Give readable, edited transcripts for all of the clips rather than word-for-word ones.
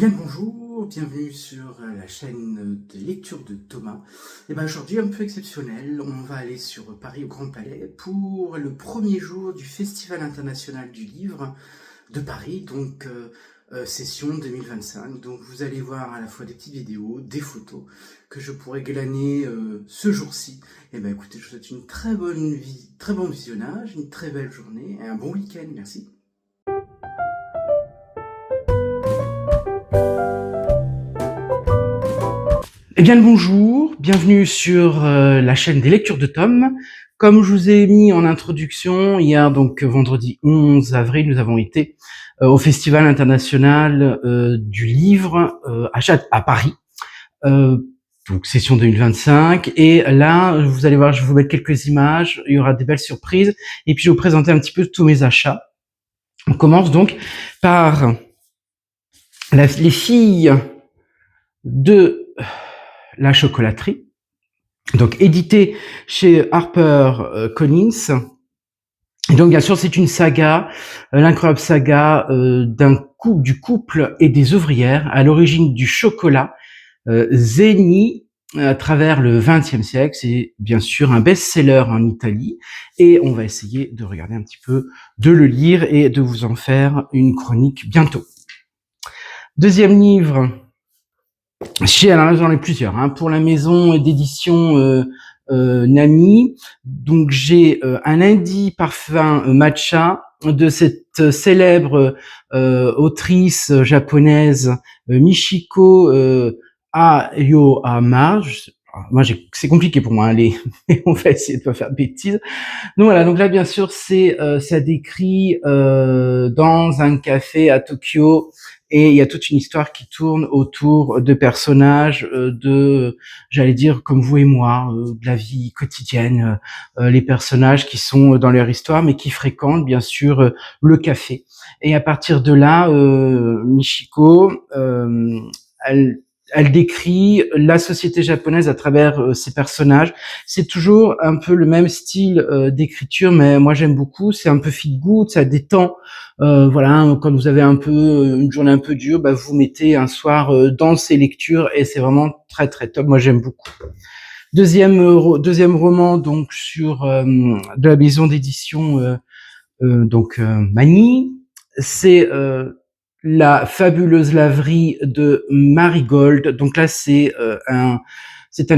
Eh bien bonjour, bienvenue sur la chaîne de lecture de Thomas. Et bien aujourd'hui un peu exceptionnel, on va aller sur Paris au Grand Palais pour le premier jour du Festival international du livre de Paris, donc session 2025. Donc vous allez voir à la fois des petites vidéos, des photos que je pourrais glaner ce jour-ci. Et bien écoutez, je vous souhaite une très bon visionnage, une très belle journée et un bon week-end, merci. Eh bien le bonjour, bienvenue sur la chaîne des lectures de Tom. Comme je vous ai mis en introduction, hier donc vendredi 11 avril, nous avons été au Festival international du livre à Paris, donc session 2025. Et là, vous allez voir, je vais vous mettre quelques images, il y aura des belles surprises, et puis je vais vous présenter un petit peu tous mes achats. On commence donc par les filles de la chocolaterie, donc édité chez HarperCollins. Et donc bien sûr c'est une saga, l'incroyable saga du couple et des ouvrières à l'origine du chocolat Zeni à travers le XXe siècle. C'est bien sûr un best-seller en Italie et on va essayer de regarder un petit peu, de le lire et de vous en faire une chronique bientôt. Deuxième livre, alors j'en ai plusieurs, hein, pour la maison d'édition Nami. Donc j'ai un Indie parfum matcha de cette célèbre autrice japonaise Michiko Aoyama. C'est compliqué pour moi, hein, on va essayer de pas faire de bêtises. Donc voilà, donc là bien sûr ça décrit dans un café à Tokyo. Et il y a toute une histoire qui tourne autour de personnages j'allais dire, comme vous et moi, de la vie quotidienne, les personnages qui sont dans leur histoire, mais qui fréquentent, bien sûr, le café. Et à partir de là, Michiko, elle décrit la société japonaise à travers ses personnages. C'est toujours un peu le même style d'écriture, mais moi j'aime beaucoup. C'est un peu feel good, ça détend. Voilà, quand vous avez un peu une journée un peu dure, bah, vous mettez un soir dans ces lectures et c'est vraiment très très top. Moi j'aime beaucoup. Deuxième roman donc sur de la maison d'édition Mani, c'est la fabuleuse laverie de Marigold. Donc là c'est un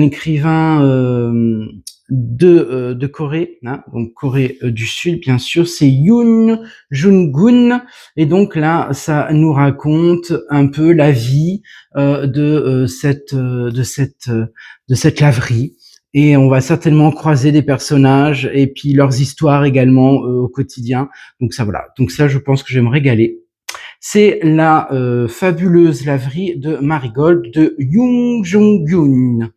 écrivain de Corée, hein, donc Corée du Sud bien sûr, c'est Yoon Jung-gun, et donc là ça nous raconte un peu la vie de cette laverie, et on va certainement croiser des personnages et puis leurs histoires également au quotidien. Donc ça voilà, donc ça je pense que je vais me régaler. C'est la fabuleuse laverie de Marigold de Yoon Jung-gun.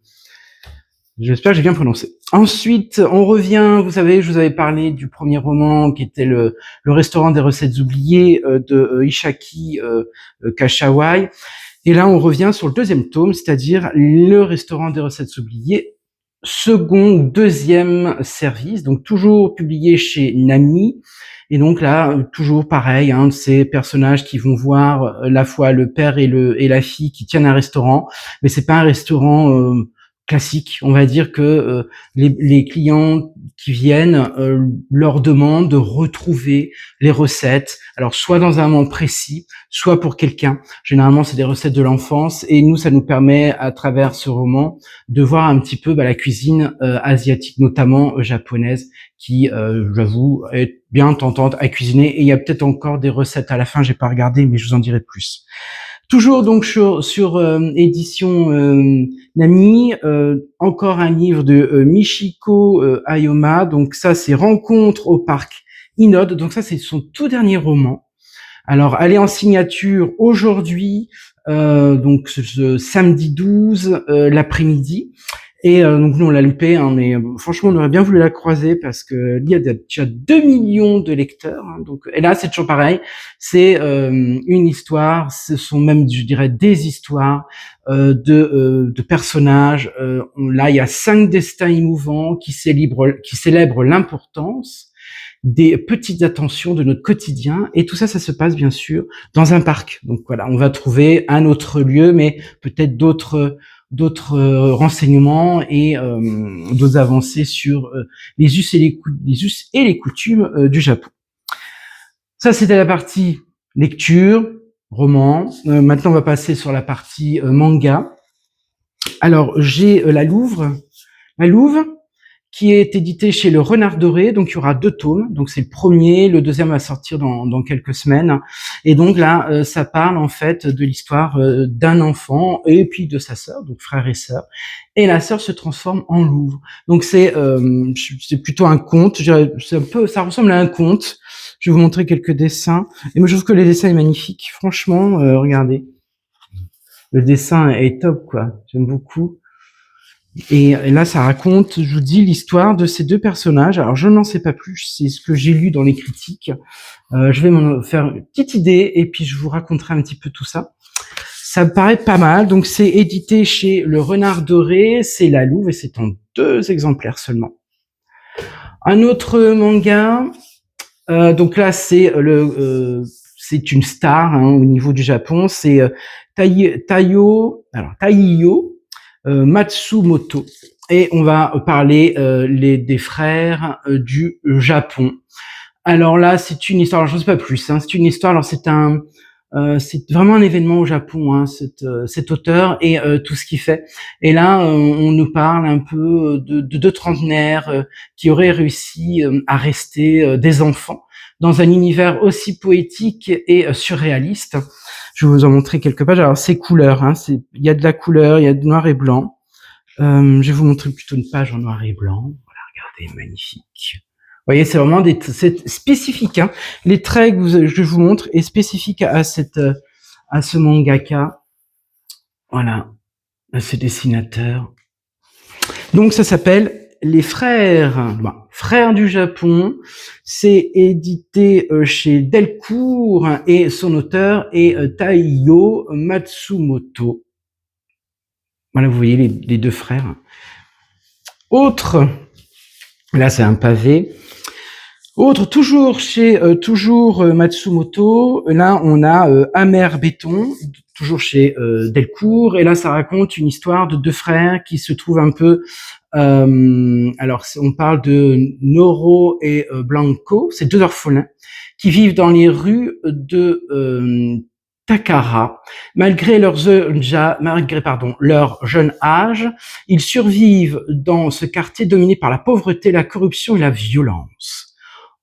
J'espère que j'ai bien prononcé. Ensuite, on revient, vous savez, je vous avais parlé du premier roman qui était le restaurant des recettes oubliées de Ishaki Kashawai. Et là, on revient sur le deuxième tome, c'est-à-dire le restaurant des recettes oubliées, deuxième service, donc toujours publié chez Nami. Et donc là, toujours pareil, hein, ces personnages qui vont voir la fois le père et la fille qui tiennent un restaurant, mais c'est pas un restaurant classique. On va dire que les clients qui viennent leur demandent de retrouver les recettes, alors soit dans un moment précis, soit pour quelqu'un. Généralement, c'est des recettes de l'enfance, et nous, ça nous permet, à travers ce roman, de voir un petit peu la cuisine asiatique, notamment japonaise, qui, j'avoue, est bien tentante à cuisiner. Et il y a peut-être encore des recettes à la fin, j'ai pas regardé, mais je vous en dirai plus. Toujours donc sur édition Nami, encore un livre de Michiko Aoyama. Donc ça, c'est Rencontre au parc Inode. Donc ça, c'est son tout dernier roman. Alors, elle est en signature aujourd'hui, donc ce samedi 12 l'après-midi. Et donc nous on l'a loupé, hein, mais franchement on aurait bien voulu la croiser parce que il y a déjà 2 millions de lecteurs. Hein, donc, et là c'est toujours pareil, c'est une histoire, ce sont même, je dirais, des histoires de personnages. Là il y a 5 destins émouvants qui célèbrent l'importance, des petites attentions de notre quotidien. Et tout ça, ça se passe bien sûr dans un parc. Donc voilà, on va trouver un autre lieu, mais peut-être d'autres renseignements et d'autres avancées sur les us et les coutumes du Japon. Ça, c'était la partie lecture, roman. Maintenant, on va passer sur la partie manga. Alors, j'ai La Louve, qui est édité chez Le Renard Doré. Donc, il y aura 2 tomes. Donc, c'est le premier. Le deuxième va sortir dans quelques semaines. Et donc, là, ça parle, en fait, de l'histoire d'un enfant et puis de sa sœur, donc frère et sœur. Et la sœur se transforme en louve. Donc, c'est plutôt un conte. C'est un peu, ça ressemble à un conte. Je vais vous montrer quelques dessins. Et moi, je trouve que les dessins est magnifique. Franchement, regardez. Le dessin est top, quoi. J'aime beaucoup. Et là, ça raconte, je vous dis, l'histoire de ces 2 personnages. Alors, je n'en sais pas plus, c'est ce que j'ai lu dans les critiques. Je vais m'en faire une petite idée et puis je vous raconterai un petit peu tout ça. Ça me paraît pas mal. Donc, c'est édité chez Le Renard Doré, c'est La Louve et c'est en 2 exemplaires seulement. Un autre manga, donc là, c'est une star hein, au niveau du Japon, c'est Taiyo Matsumoto. Et on va parler des frères du Japon. Alors là, c'est une histoire, alors je ne sais pas plus, hein, c'est une histoire, alors c'est vraiment un événement au Japon, hein, cet auteur et tout ce qu'il fait. Et là, on nous parle un peu de 2 trentenaires qui auraient réussi à rester des enfants dans un univers aussi poétique et surréaliste. Je vais vous en montrer quelques pages. Alors, c'est couleurs, hein, il y a de la couleur, il y a de noir et blanc. Je vais vous montrer plutôt une page en noir et blanc. Voilà, regardez, magnifique. Vous voyez, c'est vraiment c'est spécifique. Hein. Les traits que je vous montre est spécifique à ce mangaka. Voilà, à ce dessinateur. Donc, ça s'appelle Les Frères, Frères du Japon. C'est édité chez Delcourt et son auteur est Taiyo Matsumoto. Voilà, vous voyez les 2 frères. Autre, là c'est un pavé. Autre, toujours chez Matsumoto, là on a Amer Béton, toujours chez Delcourt, et là ça raconte une histoire de 2 frères qui se trouvent un peu, alors on parle de Noro et Blanco, c'est 2 orphelins qui vivent dans les rues de Takara. Malgré leur jeune âge, ils survivent dans ce quartier dominé par la pauvreté, la corruption et la violence.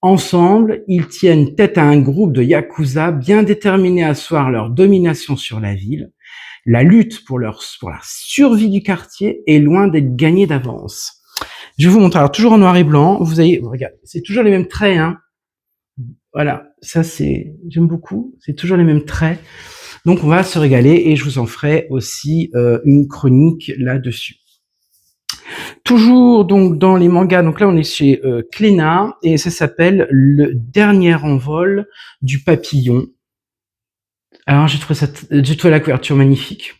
Ensemble, ils tiennent tête à un groupe de yakuza bien déterminés à asseoir leur domination sur la ville. La lutte pour la survie du quartier est loin d'être gagnée d'avance. Je vais vous montrer, alors toujours en noir et blanc, vous voyez, regarde, c'est toujours les mêmes traits, hein. Voilà, ça j'aime beaucoup, c'est toujours les mêmes traits. Donc on va se régaler et je vous en ferai aussi une chronique là-dessus. Toujours donc dans les mangas, donc là on est chez Klénat et ça s'appelle Le Dernier Envol du Papillon. Alors j'ai trouvé la couverture magnifique.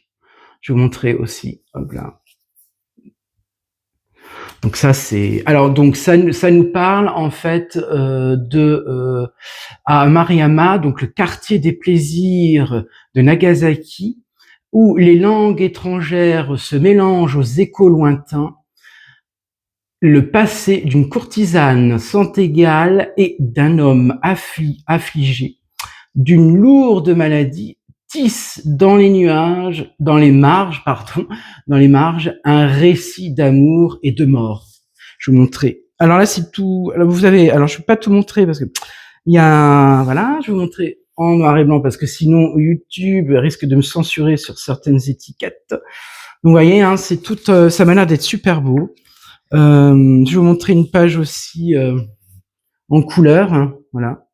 Je vais vous montrer aussi. Hop là. Donc ça ça nous parle en fait à Mariyama, donc le quartier des plaisirs de Nagasaki, où les langues étrangères se mélangent aux échos lointains. Le passé d'une courtisane sans égal et d'un homme affligé d'une lourde maladie tisse dans les marges, un récit d'amour et de mort. Je vais vous montrer. Alors là, c'est tout. Alors je peux pas tout montrer parce que je vais vous montrer en noir et blanc parce que sinon YouTube risque de me censurer sur certaines étiquettes. Donc vous voyez, hein, c'est tout. Ça m'a l'air d'être super beau. Je vais vous montrer une page aussi en couleur. Hein, voilà.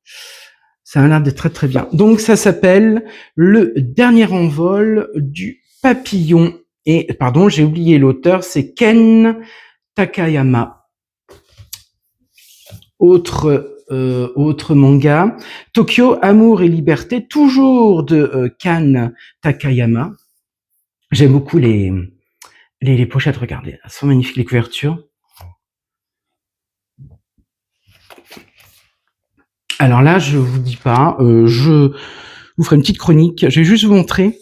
Ça a l'air d'être très très bien. Donc ça s'appelle Le Dernier Envol du Papillon. Et pardon, j'ai oublié l'auteur, c'est Ken Takayama. Autre manga, Tokyo, Amour et Liberté, toujours de Ken Takayama. J'aime beaucoup les pochettes, regardez, elles sont magnifiques, les couvertures. Alors là, je vous dis pas, je vous ferai une petite chronique. Je vais juste vous montrer.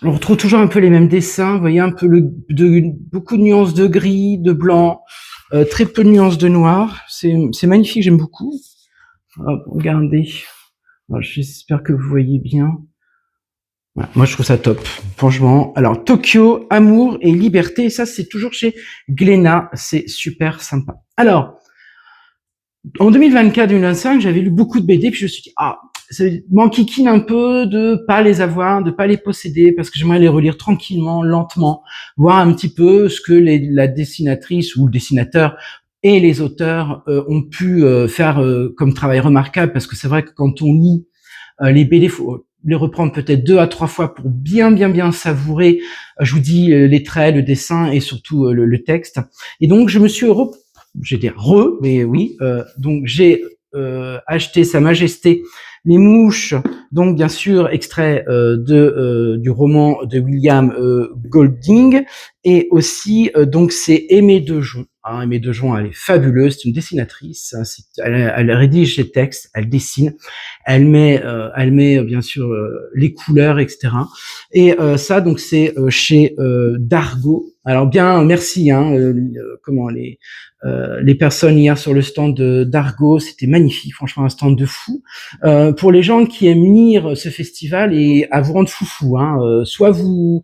On retrouve toujours un peu les mêmes dessins. Vous voyez un peu beaucoup de nuances de gris, de blanc, très peu de nuances de noir. C'est magnifique, j'aime beaucoup. Hop, regardez. Alors, j'espère que vous voyez bien. Voilà, moi, je trouve ça top, franchement. Alors, Tokyo, amour et liberté, ça, c'est toujours chez Glénat. C'est super sympa. Alors, en 2024-2025, j'avais lu beaucoup de BD, puis je me suis dit, ça m'enquiquine un peu de pas les avoir, de pas les posséder, parce que j'aimerais les relire tranquillement, lentement, voir un petit peu ce que la dessinatrice ou le dessinateur et les auteurs ont pu faire comme travail remarquable, parce que c'est vrai que quand on lit les BD, faut les reprendre peut-être 2 à 3 fois pour bien savourer, je vous dis, les traits, le dessin et surtout le texte. Et donc, je me suis mais oui, donc j'ai acheté Sa Majesté les mouches, donc bien sûr extrait du roman de William Golding, et aussi donc c'est Aimée Dejon. Aimée Dejon, elle est fabuleuse, c'est une dessinatrice, hein, elle rédige ses textes, elle dessine, elle met bien sûr les couleurs, etc. Et ça donc c'est chez Dargaud. Alors bien, merci, comment les personnes hier sur le stand de Dargaud, c'était magnifique, franchement un stand de fou. Pour les gens qui aiment lire ce festival et à vous rendre foufou, soit vous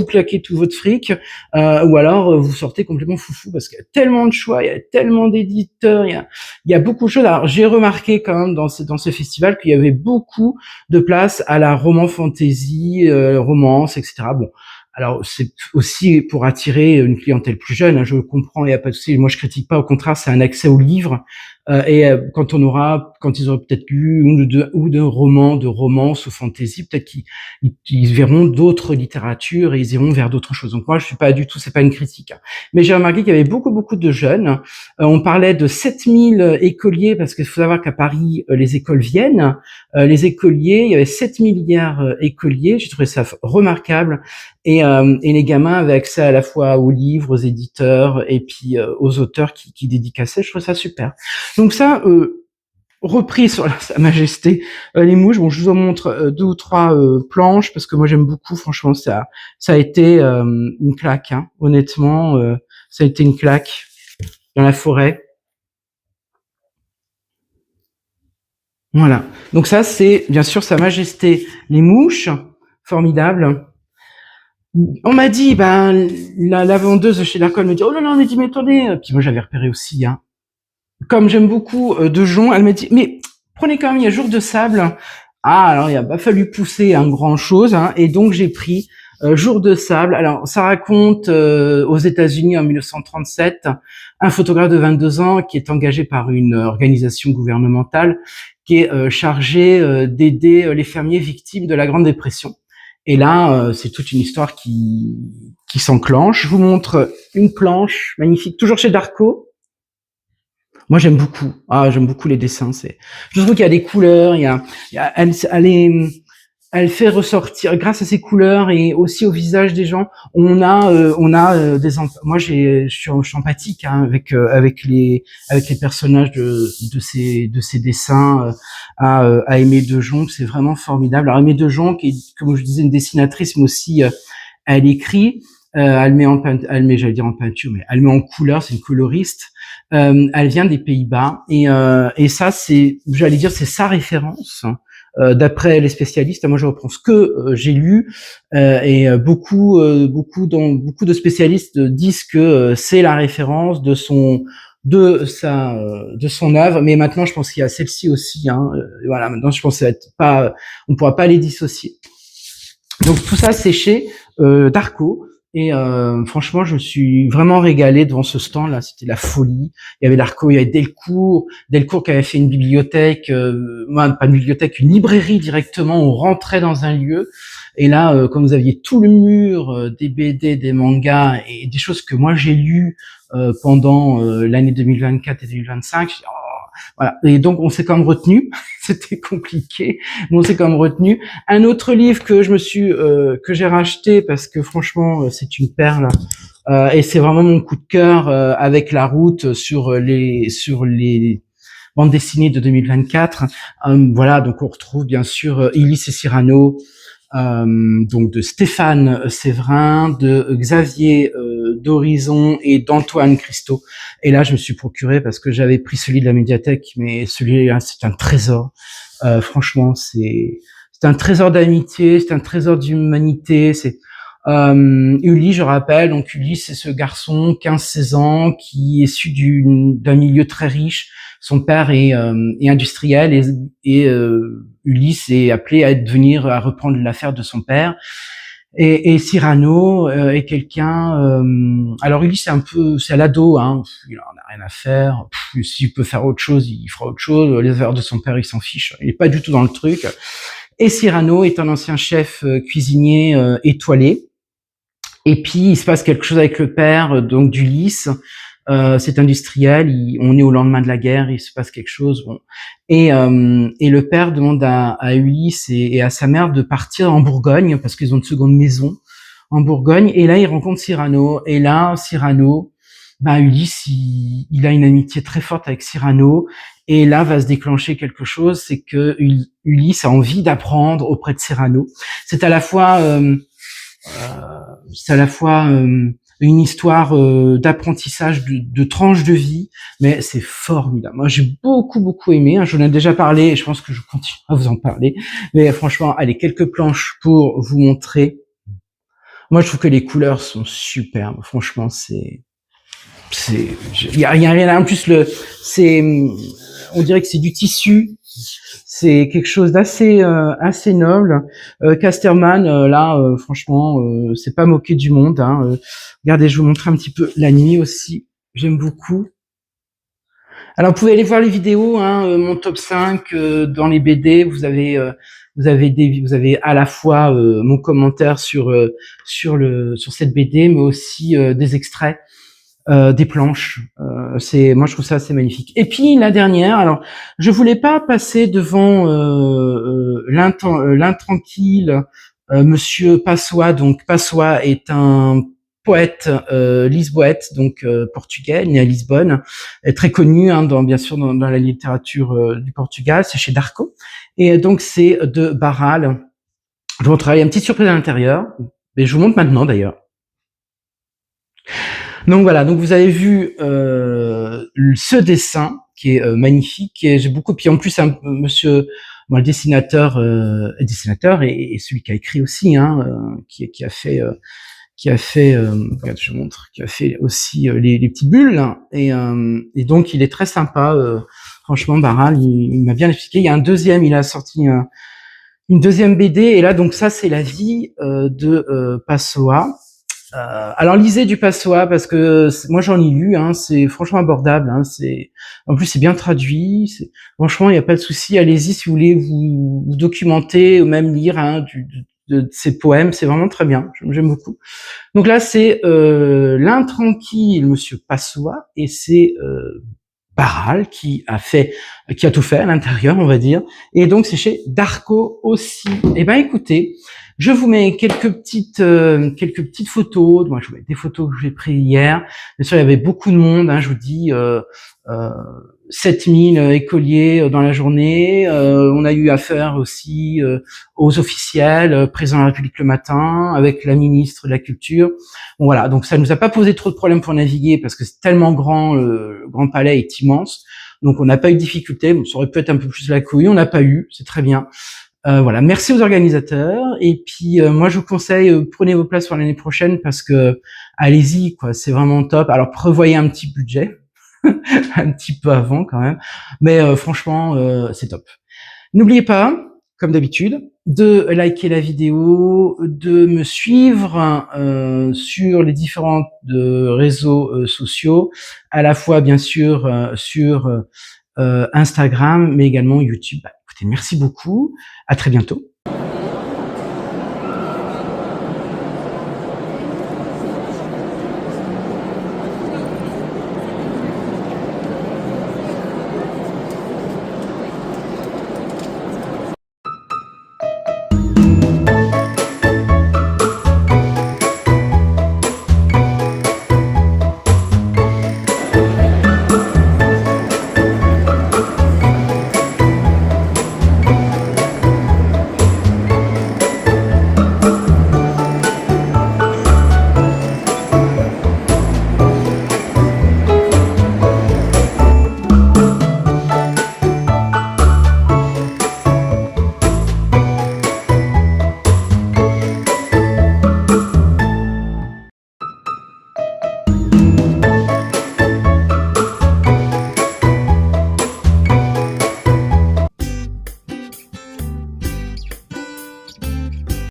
claquez tout votre fric, ou alors vous sortez complètement foufou parce qu'il y a tellement de choix, il y a tellement d'éditeurs, il y a beaucoup de choses. Alors j'ai remarqué quand même dans ce festival qu'il y avait beaucoup de place à la roman fantasy, romance, etc. Bon. Alors c'est aussi pour attirer une clientèle plus jeune, je le comprends, il n'y a pas de souci. Moi je critique pas, au contraire, c'est un accès au livre. Quand ils auront peut-être lu une ou deux romans de romance ou fantasy, peut-être qu'ils verront d'autres littératures et ils iront vers d'autres choses. Donc moi je suis pas du tout, c'est pas une critique. Mais j'ai remarqué qu'il y avait beaucoup de jeunes. On parlait de 7000 écoliers parce qu'il faut savoir qu'à Paris les écoles viennent. Les écoliers, il y avait 7 milliards écoliers. J'ai trouvé ça remarquable. Et les gamins avaient accès à la fois aux livres, aux éditeurs et puis aux auteurs qui dédicaçaient. Je trouve ça super. Donc ça, repris sur Sa Majesté les mouches. Bon, je vous en montre 2 ou 3 planches parce que moi j'aime beaucoup. Franchement, ça a été une claque. Honnêtement, ça a été une claque dans la forêt. Voilà. Donc ça, c'est bien sûr Sa Majesté les mouches. Formidable. On m'a dit, la vendeuse chez Lacoste me dit, oh là là, on m'a dit, mais attendez. Puis moi, j'avais repéré aussi, comme j'aime beaucoup Dejon, elle m'a dit, mais prenez quand même, il y a Jour de sable. Alors il a pas fallu pousser un grand chose, et donc j'ai pris Jour de sable. Alors ça raconte aux États-Unis en 1937 un photographe de 22 ans qui est engagé par une organisation gouvernementale qui est chargé d'aider les fermiers victimes de la Grande Dépression. Et là, c'est toute une histoire qui s'enclenche. Je vous montre une planche magnifique, toujours chez Dargaud. Moi, j'aime beaucoup. J'aime beaucoup les dessins. Je trouve qu'il y a des couleurs. Elle fait ressortir, grâce à ces couleurs et aussi au visage des gens, on a moi je suis empathique avec les personnages de ces dessins à Aimée Dejon. C'est vraiment formidable. Alors Aimée Dejon, qui est, comme je disais, une dessinatrice, mais aussi elle écrit. Elle met en peinture, mais elle met en couleur. C'est une coloriste. Elle vient des Pays-Bas et ça, c'est sa référence. D'après les spécialistes, moi je reprends ce que j'ai lu et beaucoup de spécialistes disent que c'est la référence de son œuvre, mais maintenant je pense qu'il y a celle-ci aussi. Voilà, maintenant je pense que on pourra pas les dissocier. Donc tout ça c'est chez Dargaud. Et franchement, je me suis vraiment régalé devant ce stand-là. C'était la folie. Il y avait Dargaud, il y avait Delcourt qui avait fait une bibliothèque, pas une bibliothèque, une librairie directement. On rentrait dans un lieu. Et là, comme vous aviez tout le mur des BD, des mangas et des choses que moi j'ai lues pendant l'année 2024 et 2025, j'ai dit, voilà. Et donc on s'est quand même retenu. C'était compliqué, mais on s'est quand même retenu. Un autre livre que que j'ai racheté parce que franchement c'est une perle et c'est vraiment mon coup de cœur avec la route sur les bande dessinée de 2024. Voilà, donc on retrouve bien sûr Ulysse et Cyrano, donc de Stéphane Séverin, de Xavier d'Horizon et d'Antoine Christo. Et là, je me suis procuré parce que j'avais pris celui de la médiathèque, mais celui-là, c'est un trésor. Franchement, c'est un trésor d'amitié, c'est un trésor d'humanité. C'est Ulysse, je rappelle, donc Ulysse, c'est ce garçon, 15-16 ans, qui est issu d'un milieu très riche. Son père est industriel et Ulysse est appelé à reprendre l'affaire de son père. Et Cyrano est quelqu'un. Alors Ulysse, c'est à l'ado, hein. Il en a rien à faire. S'il peut faire autre chose, il fera autre chose. Les affaires de son père, il s'en fiche. Il est pas du tout dans le truc. Et Cyrano est un ancien chef cuisinier étoilé. Et puis il se passe quelque chose avec le père donc d'Ulysse. C'est industriel, on est au lendemain de la guerre, il se passe quelque chose. Bon. Et le père demande à Ulysse et à sa mère de partir en Bourgogne, parce qu'ils ont une seconde maison en Bourgogne. Et là, il rencontre Cyrano. Et là, Cyrano, Ulysse, il a une amitié très forte avec Cyrano. Et là, va se déclencher quelque chose, c'est que Ulysse a envie d'apprendre auprès de Cyrano. C'est à la fois... une histoire d'apprentissage de tranches de vie, mais c'est formidable. Moi, j'ai beaucoup aimé. Hein, j'en ai déjà parlé et je pense que je continue à vous en parler. Mais franchement, allez, quelques planches pour vous montrer. Moi, je trouve que les couleurs sont superbes. Franchement, il y a rien là. En plus, on dirait que c'est du tissu. C'est quelque chose d'assez assez noble. Casterman, là, franchement, c'est pas moqué du monde. Hein. Regardez, je vous montre un petit peu la nuit aussi. J'aime beaucoup. Alors, vous pouvez aller voir les vidéos, hein, mon top 5 dans les BD. Vous avez à la fois mon commentaire sur cette BD, mais aussi des extraits. Des planches, moi je trouve ça assez magnifique. Et puis la dernière, alors je voulais pas passer devant l'intranquille Monsieur Passoa. Donc Passoa est un poète lisboète, donc portugais, né à Lisbonne, est très connu hein, bien sûr dans la littérature du Portugal. C'est chez Darko, et donc c'est de Barral. Je vous montre une petite surprise à l'intérieur, mais je vous montre maintenant d'ailleurs. Donc voilà, donc vous avez vu ce dessin qui est magnifique, et j'ai beaucoup. Puis en plus, monsieur, le dessinateur et celui qui a écrit aussi, hein, qui a fait, regarde, je montre, qui a fait aussi les petites bulles. Hein, et donc il est très sympa. Franchement, Barral, il m'a bien expliqué. Il y a il a sorti une deuxième BD, et là donc ça c'est la vie de Passoa. Alors lisez du Passoa parce que moi j'en ai lu, hein, c'est franchement abordable. Hein, en plus c'est bien traduit. Franchement il n'y a pas de souci. Allez-y si vous voulez vous documenter ou même lire hein, de ces poèmes, c'est vraiment très bien. J'aime beaucoup. Donc là c'est l'intranquille Monsieur Passoa, et c'est Barral qui a tout fait à l'intérieur, on va dire. Et donc c'est chez Darko aussi. Eh ben écoutez, je vous mets quelques petites photos. Moi, je vous mets des photos que j'ai prises hier. Bien sûr, il y avait beaucoup de monde. Hein, je vous dis 7000 écoliers dans la journée. On a eu affaire aussi aux officiels, président de la République le matin, avec la ministre de la Culture. Bon, voilà, donc ça nous a pas posé trop de problèmes pour naviguer parce que c'est tellement grand, le Grand Palais est immense. Donc on n'a pas eu de difficulté. Bon, ça aurait pu être un peu plus la couille, on n'a pas eu, c'est très bien. Voilà, merci aux organisateurs. Et puis moi je vous conseille, prenez vos places pour l'année prochaine parce que allez-y, quoi, c'est vraiment top. Alors prévoyez un petit budget, un petit peu avant quand même, mais franchement c'est top. N'oubliez pas, comme d'habitude, de liker la vidéo, de me suivre sur les différents réseaux sociaux, à la fois bien sûr sur Instagram, mais également YouTube. Écoutez, merci beaucoup, à très bientôt.